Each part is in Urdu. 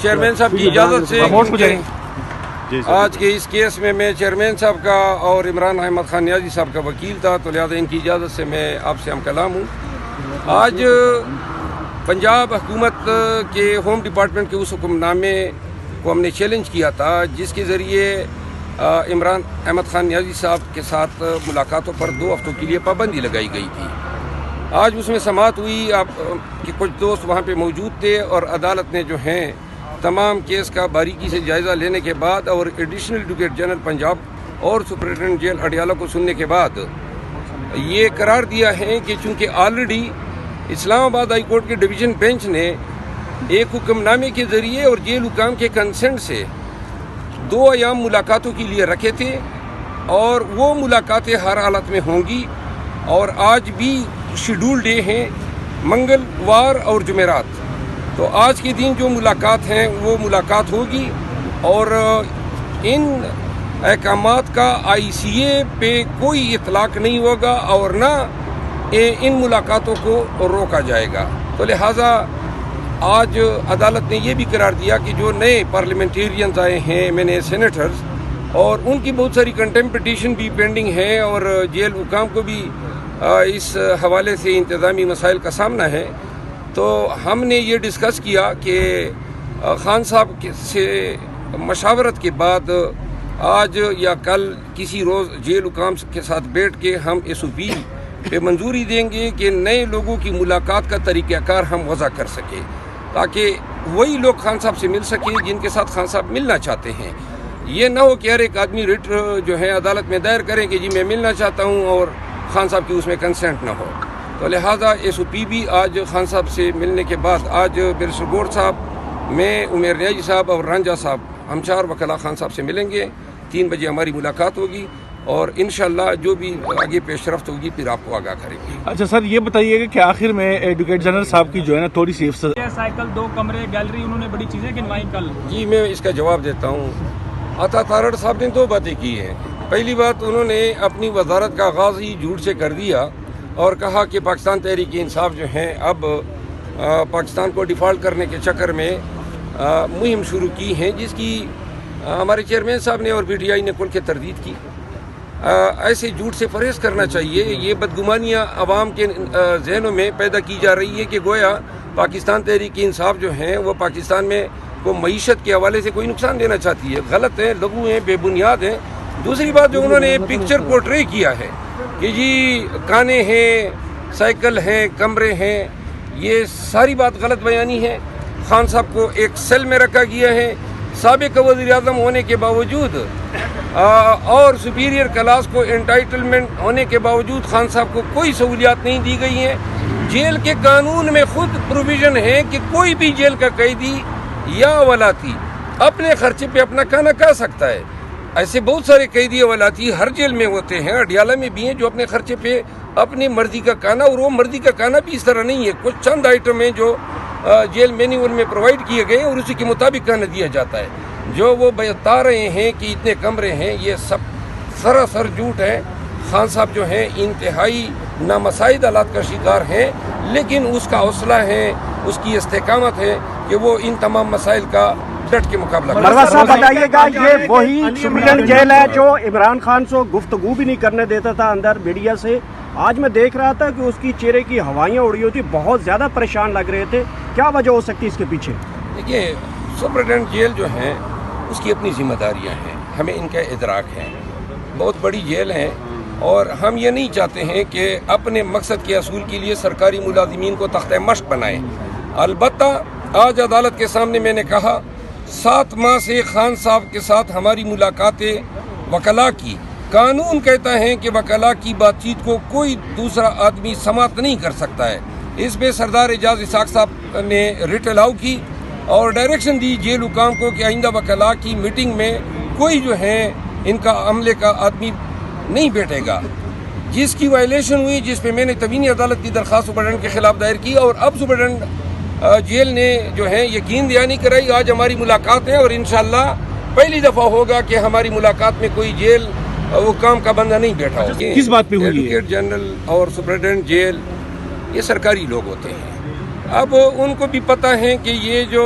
چیئرمین صاحب کی اجازت سے آج کے اس کیس میں چیئرمین صاحب کا اور عمران احمد خان نیازی صاحب کا وکیل تھا، تو لہٰذا ان کی اجازت سے میں آپ سے ہم کلام ہوں۔ آج پنجاب حکومت کے ہوم ڈپارٹمنٹ کے اس حکم نامے کو ہم نے چیلنج کیا تھا، جس کے ذریعے عمران احمد خان نیازی صاحب کے ساتھ ملاقاتوں پر 2 ہفتوں کے لیے پابندی لگائی گئی تھی۔ آج اس میں سماعت ہوئی، آپ کے کچھ دوست وہاں پہ موجود تھے، اور عدالت نے جو ہیں تمام کیس کا باریکی سے جائزہ لینے کے بعد اور ایڈیشنل ایڈوکیٹ جنرل پنجاب اور سپرنٹینڈنٹ جیل اڈیالہ کو سننے کے بعد یہ قرار دیا ہے کہ چونکہ آلریڈی اسلام آباد ہائی کورٹ کے ڈویژن بینچ نے ایک حکم نامے کے ذریعے اور جیل حکام کے کنسنٹ سے 2 ایام ملاقاتوں کے لیے رکھے تھے، اور وہ ملاقاتیں ہر حالت میں ہوں گی، اور آج بھی شیڈول ڈے ہیں، منگلوار اور جمعرات۔ تو آج کے دن جو ملاقات ہیں وہ ملاقات ہوگی، اور ان احکامات کا ICA پہ کوئی اطلاق نہیں ہوگا اور نہ ان ملاقاتوں کو روکا جائے گا۔ تو لہٰذا آج عدالت نے یہ بھی قرار دیا کہ جو نئے پارلیمنٹیرینز آئے ہیں سینیٹرز، اور ان کی بہت ساری کنٹمپٹ پٹیشن بھی پینڈنگ ہے، اور جیل حکام کو بھی اس حوالے سے انتظامی مسائل کا سامنا ہے۔ تو ہم نے یہ ڈسکس کیا کہ خان صاحب سے مشاورت کے بعد آج یا کل کسی روز جیل حکام کے ساتھ بیٹھ کے ہم SOP پہ منظوری دیں گے کہ نئے لوگوں کی ملاقات کا طریقہ کار ہم وضع کر سکیں، تاکہ وہی لوگ خان صاحب سے مل سکیں جن کے ساتھ خان صاحب ملنا چاہتے ہیں۔ یہ نہ ہو کہ ہر ایک آدمی ریٹ جو ہے عدالت میں دائر کریں کہ جی میں ملنا چاہتا ہوں اور خان صاحب کی اس میں کنسنٹ نہ ہو۔ تو لہٰذا SOP بھی آج خان صاحب سے ملنے کے بعد آج بیرسٹر گور صاحب، میں عمیر نیازی صاحب اور رانجھا صاحب، ہم 4 وکلاء خان صاحب سے ملیں گے۔ 3 بجے ہماری ملاقات ہوگی، اور انشاءاللہ جو بھی آگے پیش رفت ہوگی پھر آپ کو آگاہ کریں گے۔ اچھا سر، یہ بتائیے گا کہ آخر میں ایڈوکیٹ جنرل صاحب کی جو ہے نا تھوڑی سی سائیکل 2 کمرے گیلری، انہوں نے بڑی چیزیں گنوائی کل۔ جی میں اس کا جواب دیتا ہوں۔ عطا تارڑ صاحب نے 2 باتیں کی ہیں۔ پہلی بات، انہوں نے اپنی وزارت کا آغاز ہی جھوٹ سے کر دیا اور کہا کہ پاکستان تحریک انصاف جو ہیں اب پاکستان کو ڈیفالٹ کرنے کے چکر میں مہم شروع کی ہیں، جس کی ہمارے چیئرمین صاحب نے اور PTI نے کھل کے تردید کی۔ ایسے جھوٹ سے پرہیز کرنا چاہیے۔ یہ بدگمانیاں عوام کے ذہنوں میں پیدا کی جا رہی ہے کہ گویا پاکستان تحریک انصاف جو ہیں وہ پاکستان میں کو معیشت کے حوالے سے کوئی نقصان دینا چاہتی ہے۔ غلط ہیں، لغو ہیں، بے بنیاد ہیں۔ دوسری بات، جو انہوں نے پکچر پورٹرے کیا ہے کہ جی کانے ہیں، سائیکل ہیں، کمرے ہیں، یہ ساری بات غلط بیانی ہے۔ خان صاحب کو ایک سیل میں رکھا گیا ہے، سابق وزیر اعظم ہونے کے باوجود اور سپیریئر کلاس کو انٹائٹلمنٹ ہونے کے باوجود خان صاحب کو کوئی سہولیات نہیں دی گئی ہیں۔ جیل کے قانون میں خود پروویژن ہے کہ کوئی بھی جیل کا قیدی یا ولاتی اپنے خرچے پہ اپنا کھانا کھا سکتا ہے۔ ایسے بہت سارے قیدی ولاتی ہر جیل میں ہوتے ہیں، اڈیالہ میں بھی ہیں، جو اپنے خرچے پہ اپنی مرضی کا کھانا، اور وہ مرضی کا کھانا بھی اس طرح نہیں ہے، کچھ چند آئٹم ہیں جو جیل مینیول میں پرووائڈ کیے گئے ہیں اور اسی کے مطابق کھانا دیا جاتا ہے۔ جو وہ بتا رہے ہیں کہ اتنے کمرے ہیں، یہ سب سراسر جھوٹ ہے۔ خان صاحب جو ہیں انتہائی نامساعد حالات کا شکار ہیں، لیکن اس کا حوصلہ ہے، اس کی استقامت ہے کہ وہ ان تمام مسائل کا ڈٹ کے مقابلہ کریں۔ مروہ صاحب بتائیے گا، یہ وہی سپرنٹینڈنٹ جیل ہے جو عمران خان سے گفتگو بھی نہیں کرنے دیتا تھا اندر میڈیا سے؟ آج میں دیکھ رہا تھا کہ اس کی چہرے کی ہوائیاں اڑی ہوئی تھی، بہت زیادہ پریشان لگ رہے تھے، کیا وجہ ہو سکتی ہے اس کے پیچھے؟ دیکھیے، سپرنٹینڈنٹ جیل جو ہیں اس کی اپنی ذمہ داریاں ہیں، ہمیں ان کا ادراک ہے۔ بہت بڑی جیل ہے، اور ہم یہ نہیں چاہتے ہیں کہ اپنے مقصد کے حصول کے لیے سرکاری ملازمین کو تختہ مشق بنائیں۔ البتہ آج عدالت کے سامنے میں نے کہا 7 ماہ سے خان صاحب کے ساتھ ہماری ملاقاتیں وکلاء کی، قانون کہتا ہے کہ وکلاء کی بات چیت کو کوئی دوسرا آدمی سماعت نہیں کر سکتا ہے۔ اس پہ سردار اعجاز اسحاق صاحب نے ریٹ الاؤ کی اور ڈائریکشن دی جیل حکام کو کہ آئندہ وکلاء کی میٹنگ میں کوئی جو ہے ان کا عملے کا آدمی نہیں بیٹھے گا، جس کی وائلیشن ہوئی، جس پہ میں نے تبینی عدالت کی درخواست سپرنٹینڈنٹ کے خلاف دائر کی، اور اب سپرنٹینڈنٹ جیل نے جو ہے یقین دہانی کرائی۔ آج ہماری ملاقات ہے، اور انشاءاللہ پہلی دفعہ ہوگا کہ ہماری ملاقات میں کوئی جیل حکام کا بندہ نہیں بیٹھا ہو۔ کس بات پہ ہوئی ہے؟ ایڈوکیٹ جنرل اور سپرنٹینڈنٹ جیل یہ سرکاری لوگ ہوتے ہیں، اب ان کو بھی پتہ ہے کہ یہ جو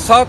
7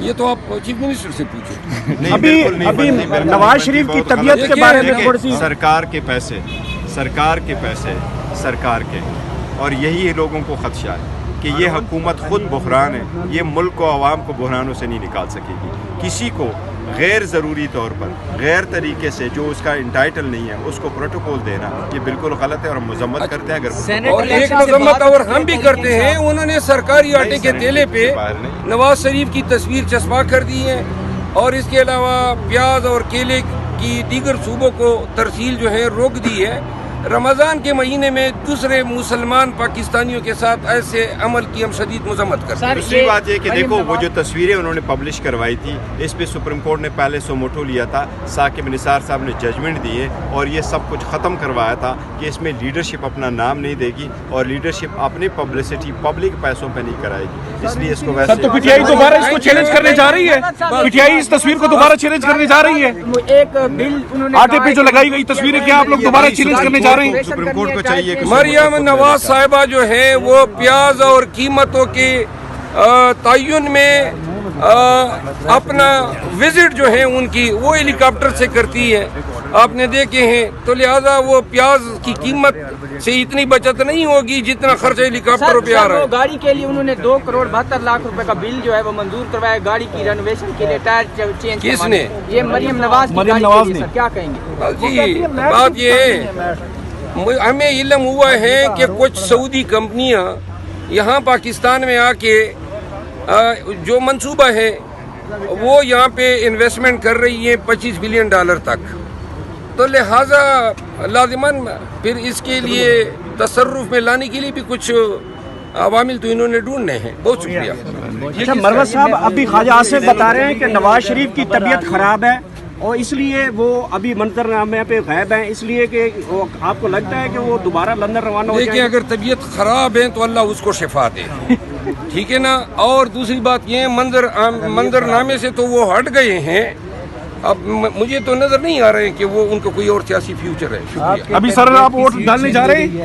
یہ تو آپ چیف منسٹر سے پوچھیں. نہیں، ابھی بالکل نہیں ابھی بنتی، بالکل نواز بنتی، شریف کی بہت طبیعت غلط کے بارے میں دیکھیں، تھوڑی سی سرکار کے پیسے سرکار کے ہیں، اور یہی لوگوں کو خدشہ ہے کہ یہ حکومت خود بحران ہے. یہ ملک و عوام کو بحرانوں سے نہیں نکال سکے گی. کسی کو غیر ضروری طور پر غیر طریقے سے جو اس کا انٹائٹل نہیں ہے اس کو پروٹوکول دینا یہ بالکل غلط ہے، اور ہم مذمت کرتے ہیں. اگر اور ایک مذمت اور ہم بھی کرتے ہیں، انہوں نے سرکاری آٹے کے تیلے پہ نواز شریف کی تصویر چسپاں کر دی ہے، اور اس کے علاوہ پیاز اور کیلے کی دیگر صوبوں کو ترسیل جو ہے روک دی ہے. رمضان کے مہینے میں دوسرے مسلمان پاکستانیوں کے ساتھ ایسے عمل کی ہم شدید مذمت کرتے ہیں. دوسری بات یہ کہ دیکھو وہ جو تصویریں انہوں نے پبلش کروائی تھی اس پہ سپریم کورٹ نے پہلے سو موٹو لیا تھا. ثاقب نثار صاحب نے ججمنٹ دیے اور یہ سب کچھ ختم کروایا تھا کہ اس میں لیڈرشپ اپنا نام نہیں دے گی اور لیڈرشپ اپنی پبلسٹی پبلک پیسوں پہ نہیں کرائے گی. اس لیے اس کو سر تو پی ٹی آئی دوبارہ اس کو چیلنج کرنے جا رہی ہے. پی ٹی آئی اس تصویر کو دوبارہ چیلنج کرنے جا رہی ہے. ایک بل آٹے پہ جو لگائی گئی تصویریں کیا آپ لوگ دوبارہ چیلنج کرنے جا رہے ہیں؟ سپریم کورٹ کو چاہیے کہ مریم نواز صاحبہ جو ہے وہ پیاز اور قیمتوں کے تعین میں اپنا وزٹ جو ہے ان کی وہ ہیلی کاپٹر سے کرتی ہے. آپ نے دیکھے ہیں، تو لہذا وہ پیاز کی قیمت سے اتنی بچت نہیں ہوگی جتنا خرچ ہیلی کاپٹروں پہ آ رہا ہے. گاڑی کے لیے انہوں نے 2.72 کروڑ کا بل جو ہے وہ منظور کروایا گاڑی کی رینوویشن کے لیے، ٹائر چینج. کس نے؟ یہ مریم نواز کی گاڑی کے لیے. سر کیا کہیں گے؟ جی بات یہ ہے، ہمیں علم ہوا ہے کہ کچھ سعودی کمپنیاں یہاں پاکستان میں آ کے جو منصوبہ ہے وہ یہاں پہ انویسٹمنٹ کر رہی ہیں $25 بلین تک. تو لہٰذا لازماً پھر اس کے لیے تصرف میں لانے کے لیے بھی کچھ عوامل تو انہوں نے ڈھونڈنے ہیں. بہت شکریہ. اچھا مروت صاحب، ابھی خواجہ آصف بتا رہے ہیں کہ نواز شریف کی طبیعت خراب ہے اور اس لیے وہ ابھی منظرنامے پہ غائب ہیں، اس لیے کہ آپ کو لگتا ہے کہ وہ دوبارہ لندن روانہ ہو دیکھیں، جائیں؟ اگر طبیعت خراب ہے تو اللہ اس کو شفا دے. ٹھیک ہے نا. اور دوسری بات یہ منظرنامے سے تو وہ ہٹ گئے ہیں. اب مجھے تو نظر نہیں آ رہے ہیں کہ وہ ان کا کوئی اور سیاسی فیوچر ہے. شکریہ. ابھی سر آپ ووٹ ڈالنے جا رہے ہیں؟